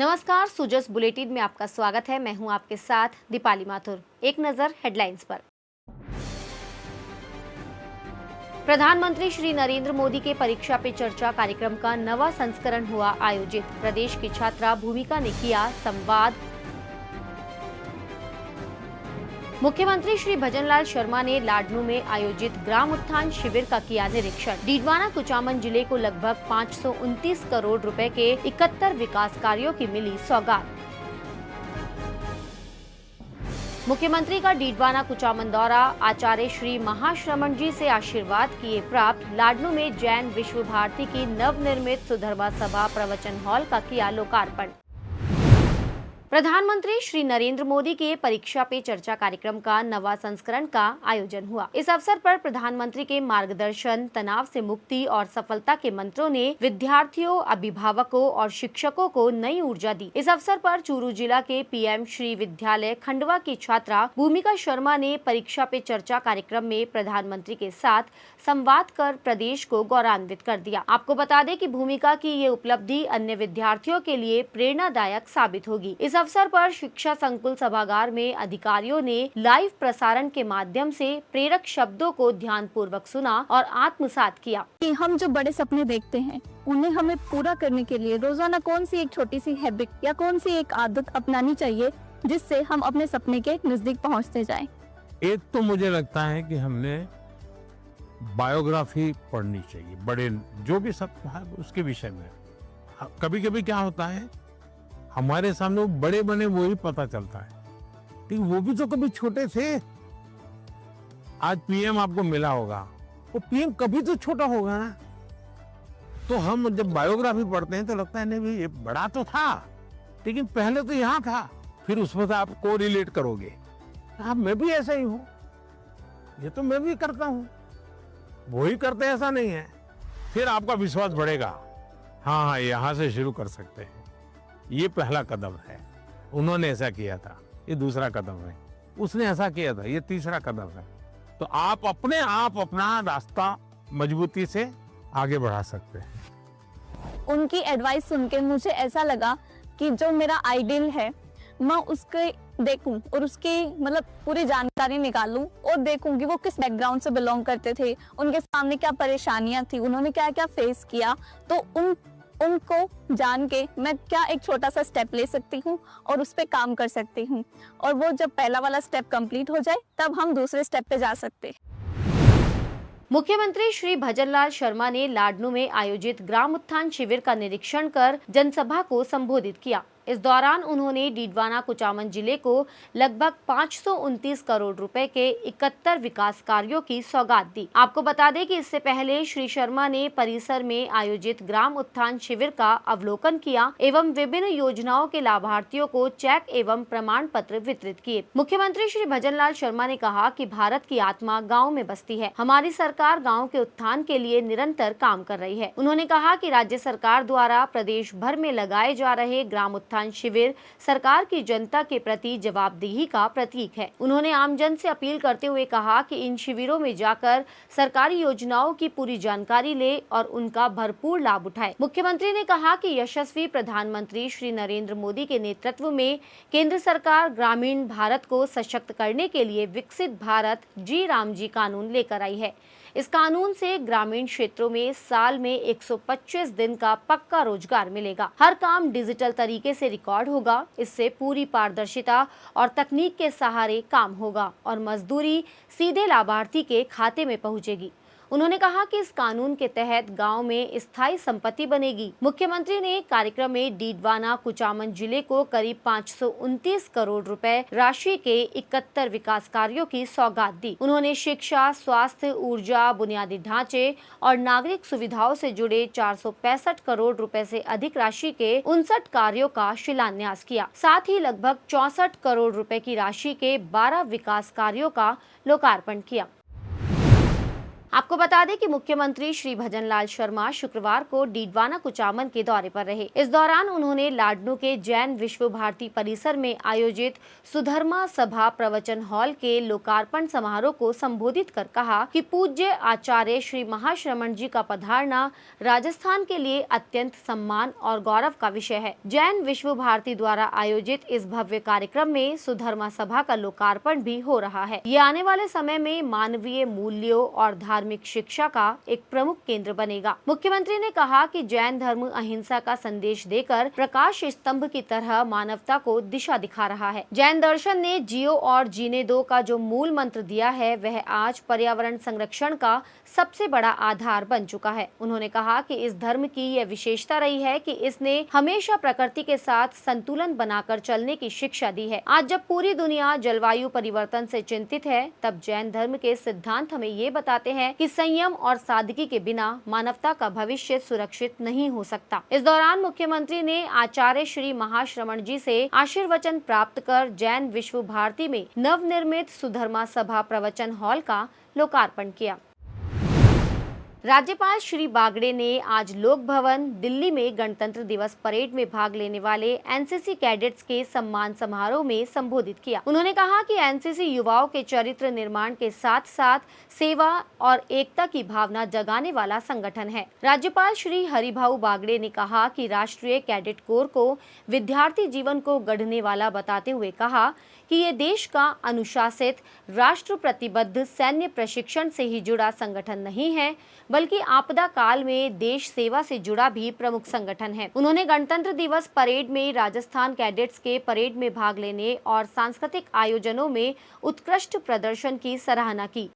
नमस्कार, सुजस बुलेटिन में आपका स्वागत है। मैं हूं आपके साथ दीपाली माथुर। एक नजर हेडलाइंस पर। प्रधानमंत्री श्री नरेंद्र मोदी के परीक्षा पे चर्चा कार्यक्रम का नवा संस्करण हुआ आयोजित। प्रदेश की छात्रा भूमिका ने किया संवाद। मुख्यमंत्री श्री भजनलाल शर्मा ने लाडनू में आयोजित ग्राम उत्थान शिविर का किया निरीक्षण। डीडवाना कुचामन जिले को लगभग 529 करोड़ रुपए के 71 विकास कार्यों की मिली सौगात। मुख्यमंत्री का डीडवाना कुचामन दौरा, आचार्य श्री महाश्रमण जी से आशीर्वाद किए प्राप्त। लाडनू में जैन विश्व भारती की नवनिर्मित सुधर्मा सभा प्रवचन हॉल का किया लोकार्पण। प्रधानमंत्री श्री नरेंद्र मोदी के परीक्षा पे चर्चा कार्यक्रम का नवा संस्करण का आयोजन हुआ। इस अवसर पर प्रधानमंत्री के मार्गदर्शन, तनाव से मुक्ति और सफलता के मंत्रों ने विद्यार्थियों, अभिभावकों और शिक्षकों को नई ऊर्जा दी। इस अवसर पर चूरू जिला के पीएम श्री विद्यालय खंडवा की छात्रा भूमिका शर्मा ने परीक्षा पे चर्चा कार्यक्रम में प्रधानमंत्री के साथ संवाद कर प्रदेश को गौरवान्वित कर दिया। आपको बता दें कि भूमिका की ये उपलब्धि अन्य विद्यार्थियों के लिए प्रेरणादायक साबित होगी। इस अवसर पर शिक्षा संकुल सभागार में अधिकारियों ने लाइव प्रसारण के माध्यम से प्रेरक शब्दों को ध्यानपूर्वक सुना और आत्मसात किया। हम जो बड़े सपने देखते हैं उन्हें हमें पूरा करने के लिए रोजाना कौन सी एक छोटी सी हैबिट या कौन सी एक आदत अपनानी चाहिए जिससे हम अपने सपने के नजदीक पहुंचते जाएं। एक तो मुझे लगता है कि हमने बायोग्राफी पढ़नी चाहिए, बड़े जो भी सब है उसके विषय में। कभी कभी क्या होता है, हमारे सामने वो बड़े बने वो ही पता चलता है, लेकिन वो भी तो कभी छोटे थे। आज पीएम आपको मिला होगा, वो पीएम कभी तो छोटा होगा ना। तो हम जब बायोग्राफी पढ़ते हैं तो लगता है नहीं भाई ये बड़ा तो था, लेकिन पहले तो यहाँ था। फिर उसमें से आप को रिलेट करोगे, हाँ मैं भी ऐसा ही हूँ, ये तो मैं भी करता हूँ, वो ही करते हैं ऐसा नहीं है। फिर आपका विश्वास बढ़ेगा, हाँ हाँ यहाँ से शुरू कर सकते हैं। ये पहला कदम है, उन्होंने ऐसा किया था, ये दूसरा कदम है, उसने ऐसा किया था, ये तीसरा कदम है। तो आप अपने आप अपना रास्ता मजबूती से आगे बढ़ा सकते हैं। उनकी एडवाइस सुन के मुझे ऐसा लगा कि जो मेरा आइडियल है मैं उसके देखूं और उसकी मतलब पूरी जानकारी निकालूं और देखूं कि वो किस बैकग्राउंड से बिलोंग करते थे, उनके सामने क्या परेशानियां थी, उन्होंने क्या क्या फेस किया। तो उनको जान के मैं क्या एक छोटा सा स्टेप ले सकती हूँ और उस पर काम कर सकती हूँ, और वो जब पहला वाला स्टेप कंप्लीट हो जाए तब हम दूसरे स्टेप पे जा सकते हैं। मुख्यमंत्री श्री भजनलाल शर्मा ने लाडनू में आयोजित ग्राम उत्थान शिविर का निरीक्षण कर जनसभा को संबोधित किया। इस दौरान उन्होंने डीडवाना कुचामन जिले को लगभग 529 करोड़ रुपए के 71 विकास कार्यों की सौगात दी। आपको बता दें कि इससे पहले श्री शर्मा ने परिसर में आयोजित ग्राम उत्थान शिविर का अवलोकन किया एवं विभिन्न योजनाओं के लाभार्थियों को चेक एवं प्रमाण पत्र वितरित किए। मुख्यमंत्री श्री भजनलाल शर्मा ने कहा कि भारत की आत्मा गाँव में बसती है, हमारी सरकार गाँव के उत्थान के लिए निरंतर काम कर रही है। उन्होंने कहा कि राज्य सरकार द्वारा प्रदेश भर में लगाए जा रहे ग्राम उत्थान शिविर सरकार की जनता के प्रति जवाबदेही का प्रतीक है। उन्होंने आमजन से अपील करते हुए कहा कि इन शिविरों में जाकर सरकारी योजनाओं की पूरी जानकारी ले और उनका भरपूर लाभ उठाए। मुख्यमंत्री ने कहा कि यशस्वी प्रधानमंत्री श्री नरेंद्र मोदी के नेतृत्व में केंद्र सरकार ग्रामीण भारत को सशक्त करने के लिए विकसित भारत जी राम जी कानून लेकर आई है। इस कानून से ग्रामीण क्षेत्रों में साल में 125 दिन का पक्का रोजगार मिलेगा। हर काम डिजिटल तरीके से रिकॉर्ड होगा। इससे पूरी पारदर्शिता और तकनीक के सहारे काम होगा और मजदूरी सीधे लाभार्थी के खाते में पहुंचेगी। उन्होंने कहा कि इस कानून के तहत गांव में स्थायी संपत्ति बनेगी। मुख्यमंत्री ने कार्यक्रम में डीडवाना कुचामन जिले को करीब 529 करोड़ रुपए राशि के 71 विकास कार्यों की सौगात दी। उन्होंने शिक्षा, स्वास्थ्य, ऊर्जा, बुनियादी ढांचे और नागरिक सुविधाओं से जुड़े 465 करोड़ रुपए से अधिक राशि के 59 कार्यों का शिलान्यास किया। साथ ही लगभग 64 करोड़ रुपए की राशि के 12 विकास कार्यों का लोकार्पण किया। आपको बता दें कि मुख्यमंत्री श्री भजनलाल शर्मा शुक्रवार को डीडवाना कुचामन के दौरे पर रहे। इस दौरान उन्होंने लाडनू के जैन विश्व भारती परिसर में आयोजित सुधर्मा सभा प्रवचन हॉल के लोकार्पण समारोह को संबोधित कर कहा कि पूज्य आचार्य श्री महाश्रमण जी का पधारना राजस्थान के लिए अत्यंत सम्मान और गौरव का विषय है। जैन विश्व भारती द्वारा आयोजित इस भव्य कार्यक्रम में सुधर्मा सभा का लोकार्पण भी हो रहा है। ये आने वाले समय में मानवीय मूल्यों और धार्मिक शिक्षा का एक प्रमुख केंद्र बनेगा। मुख्यमंत्री ने कहा कि जैन धर्म अहिंसा का संदेश देकर प्रकाश स्तंभ की तरह मानवता को दिशा दिखा रहा है। जैन दर्शन ने जियो और जीने दो का जो मूल मंत्र दिया है, वह आज पर्यावरण संरक्षण का सबसे बड़ा आधार बन चुका है। उन्होंने कहा कि इस धर्म की यह विशेषता रही है कि इसने हमेशा प्रकृति के साथ संतुलन बनाकर चलने की शिक्षा दी है। आज जब पूरी दुनिया जलवायु परिवर्तन से चिंतित है, तब जैन धर्म के सिद्धांत हमें ये बताते हैं कि संयम और सादगी के बिना मानवता का भविष्य सुरक्षित नहीं हो सकता। इस दौरान मुख्यमंत्री ने आचार्य श्री महाश्रमण जी से आशीर्वचन प्राप्त कर जैन विश्व भारती में नवनिर्मित सुधर्मा सभा प्रवचन हॉल का लोकार्पण किया। राज्यपाल श्री बागड़े ने आज लोक भवन दिल्ली में गणतंत्र दिवस परेड में भाग लेने वाले एनसीसी कैडेट्स के सम्मान समारोह में संबोधित किया। उन्होंने कहा कि एनसीसी युवाओं के चरित्र निर्माण के साथ साथ सेवा और एकता की भावना जगाने वाला संगठन है। राज्यपाल श्री हरिभाऊ बागड़े ने कहा कि राष्ट्रीय कैडेट कोर को विद्यार्थी जीवन को गढ़ने वाला बताते हुए कहा कि ये देश का अनुशासित, राष्ट्र प्रतिबद्ध सैन्य प्रशिक्षण से ही जुड़ा संगठन नहीं है, बल्कि आपदा काल में देश सेवा से जुड़ा भी प्रमुख संगठन है। उन्होंने गणतंत्र दिवस परेड में राजस्थान कैडेट्स के परेड में भाग लेने और सांस्कृतिक आयोजनों में उत्कृष्ट प्रदर्शन की सराहना की।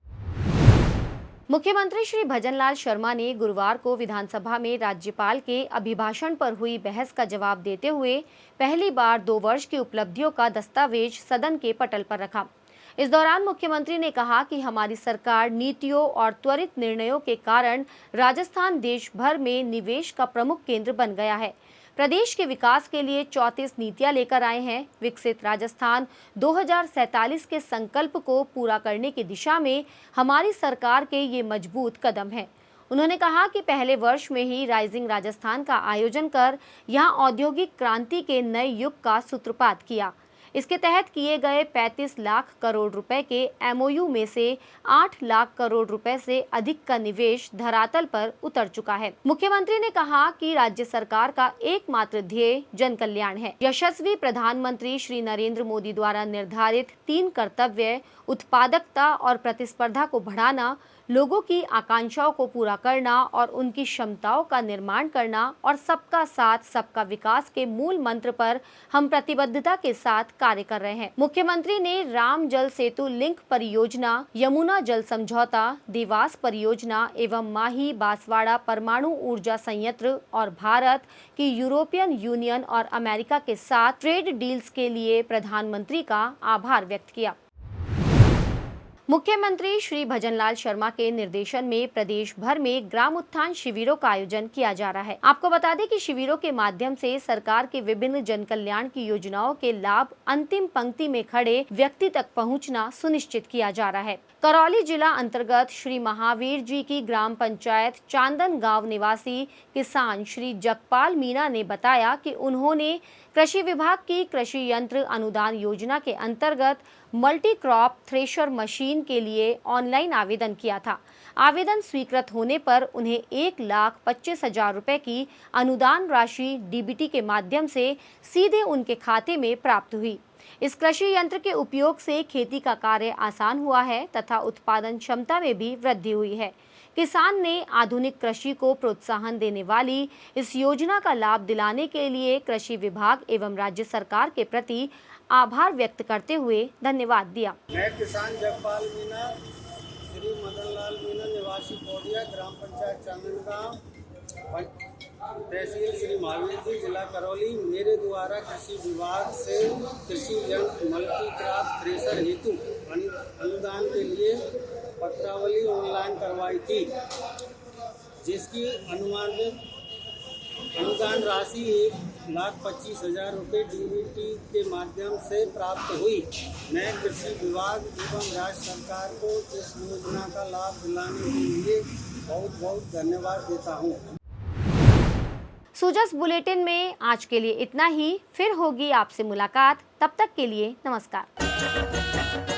मुख्यमंत्री श्री भजनलाल शर्मा ने गुरुवार को विधानसभा में राज्यपाल के अभिभाषण पर हुई बहस का जवाब देते हुए पहली बार 2 वर्ष की उपलब्धियों का दस्तावेज सदन के पटल पर रखा। इस दौरान मुख्यमंत्री ने कहा कि हमारी सरकार नीतियों और त्वरित निर्णयों के कारण राजस्थान देश भर में निवेश का प्रमुख केंद्र बन गया है। प्रदेश के विकास के लिए 34 नीतियां लेकर आए हैं। विकसित राजस्थान 2047 के संकल्प को पूरा करने की दिशा में हमारी सरकार के ये मजबूत कदम हैं। उन्होंने कहा कि पहले वर्ष में ही राइजिंग राजस्थान का आयोजन कर यहां औद्योगिक क्रांति के नए युग का सूत्रपात किया। इसके तहत किए गए 35 लाख करोड़ रुपए के एमओयू में से 8 लाख करोड़ रुपए से अधिक का निवेश धरातल पर उतर चुका है। मुख्यमंत्री ने कहा कि राज्य सरकार का एकमात्र ध्येय जन कल्याण है। यशस्वी प्रधानमंत्री श्री नरेंद्र मोदी द्वारा निर्धारित 3 कर्तव्य उत्पादकता और प्रतिस्पर्धा को बढ़ाना, लोगों की आकांक्षाओं को पूरा करना और उनकी क्षमताओं का निर्माण करना और सबका साथ सबका विकास के मूल मंत्र पर हम प्रतिबद्धता के साथ कार्य कर रहे हैं। मुख्यमंत्री ने राम जल सेतु लिंक परियोजना, यमुना जल समझौता, देवास परियोजना एवं माही बांसवाड़ा परमाणु ऊर्जा संयंत्र और भारत की यूरोपियन यूनियन और अमेरिका के साथ ट्रेड डील्स के लिए प्रधानमंत्री का आभार व्यक्त किया। मुख्यमंत्री श्री भजनलाल शर्मा के निर्देशन में प्रदेश भर में ग्राम उत्थान शिविरों का आयोजन किया जा रहा है। आपको बता दें कि शिविरों के माध्यम से सरकार के विभिन्न जन कल्याण की योजनाओं के लाभ अंतिम पंक्ति में खड़े व्यक्ति तक पहुंचना सुनिश्चित किया जा रहा है। करौली जिला अंतर्गत श्री महावीर जी की ग्राम पंचायत चांदन गांव निवासी किसान श्री जगपाल मीणा ने बताया कि उन्होंने कृषि विभाग की कृषि यंत्र अनुदान योजना के अंतर्गत मल्टी क्रॉप थ्रेशर मशीन के लिए ऑनलाइन आवेदन किया था। आवेदन स्वीकृत होने पर उन्हें 1,25,000 रुपए की अनुदान राशि डीबीटी के माध्यम से सीधे उनके खाते में प्राप्त हुई। इस कृषि यंत्र के उपयोग से खेती का कार्य आसान हुआ है तथा उत्पादन क्षमता में भी वृद्धि हुई है। किसान ने आधुनिक कृषि को प्रोत्साहन देने वाली इस योजना का लाभ दिलाने के लिए कृषि विभाग एवं राज्य सरकार के प्रति आभार व्यक्त करते हुए धन्यवाद दिया। मैं किसान जगपाल मीणा, श्री मदन लाल मीणा, निवासी पौड़िया, ग्राम पंचायत चांदनगांव, तहसील श्री महावीर जी, जिला करौली। मेरे द्वारा कृषि विभाग से कृषि यंत्र मल्टी क्रॉप थ्रेशर हेतु अनुदान के लिए पत्रावली ऑनलाइन करवाई थी, जिसकी अनुमानित अनुदान राशि 1,25,000 रुपये डीबीटी के माध्यम से प्राप्त हुई। मैं कृषि विभाग एवं राज्य सरकार को इस योजना का लाभ दिलाने के लिए बहुत बहुत धन्यवाद देता हूँ। सुजस बुलेटिन में आज के लिए इतना ही। फिर होगी आपसे मुलाकात। तब तक के लिए नमस्कार।